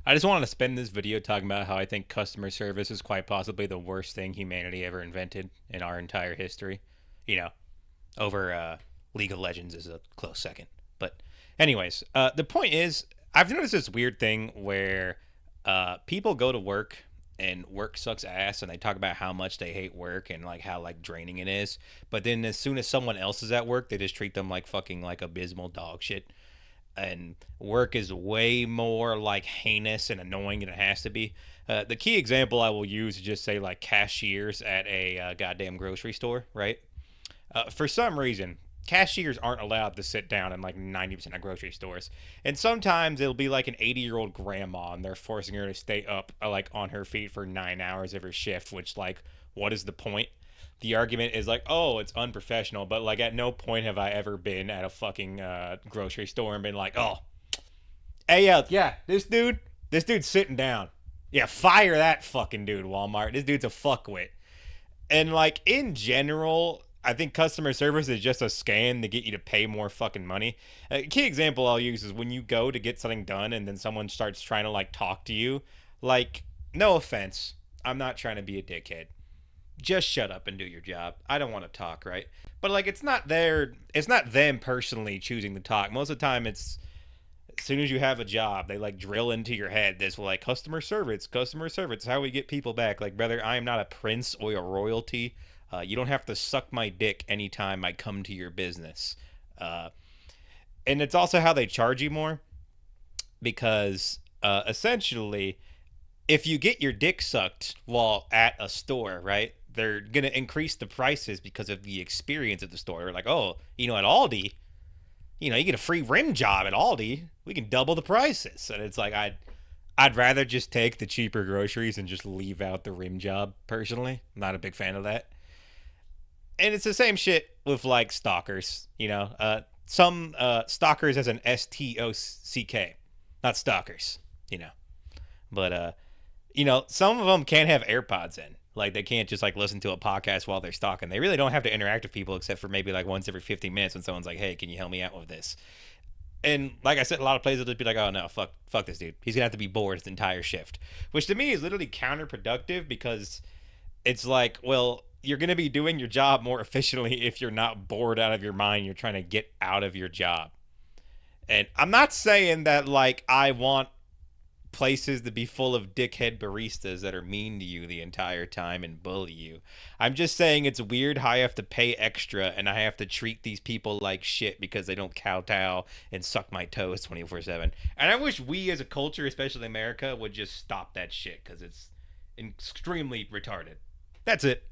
I just wanted to spend this video talking about how I think customer service is quite possibly the worst thing humanity ever invented in our entire history. You know, over League of Legends is a close second. But, anyways, the point is, I've noticed this weird thing where people go to work and work sucks ass and they talk about how much they hate work and like how like draining it is, but then as soon as someone else is at work they just treat them like fucking like abysmal dog shit. And work is way more like heinous and annoying than it has to be. The key example I will use is just say like cashiers at a goddamn grocery store, right? For some reason, cashiers aren't allowed to sit down in like 90% of grocery stores. And sometimes it'll be like an 80-year-old grandma and they're forcing her to stay up like on her feet for 9 hours every shift, which like, what is the point? The argument is like, oh, it's unprofessional, but like at no point have I ever been at a fucking grocery store and been like, oh, hey, yeah, this dude's sitting down. Yeah, fire that fucking dude, Walmart. This dude's a fuckwit. And like in general, I think customer service is just a scam to get you to pay more fucking money. A key example I'll use is when you go to get something done and then someone starts trying to like talk to you. Like, no offense, I'm not trying to be a dickhead. Just shut up and do your job. I don't want to talk, right? But like it's not them personally choosing to talk. Most of the time it's as soon as you have a job, they like drill into your head this like customer service, how we get people back. Like, brother, I am not a prince or a royalty. You don't have to suck my dick anytime I come to your business. Uh, and it's also how they charge you more because essentially, if you get your dick sucked while at a store, right? They're gonna increase the prices because of the experience at the store. They're like, oh, at Aldi, you get a free rim job at Aldi. We can double the prices. And it's like I'd rather just take the cheaper groceries and just leave out the rim job personally. I'm not a big fan of that. And it's the same shit with like stalkers, some stalkers as an STOCK, not stalkers, you know. But some of them can't have AirPods in. Like they can't just like listen to a podcast while they're stalking. They really don't have to interact with people except for maybe like once every 50 minutes when someone's like, "Hey, can you help me out with this?" And like I said, a lot of players will just be like, "Oh no, fuck this dude. He's gonna have to be bored his entire shift," which to me is literally counterproductive because it's like, well, you're gonna be doing your job more efficiently if you're not bored out of your mind. You're trying to get out of your job. And I'm not saying that like I want places to be full of dickhead baristas that are mean to you the entire time and bully you. I'm just saying it's weird how I have to pay extra and I have to treat these people like shit because they don't kowtow and suck my toes 24/7. And I wish we as a culture, especially America, would just stop that shit because it's extremely retarded. That's it.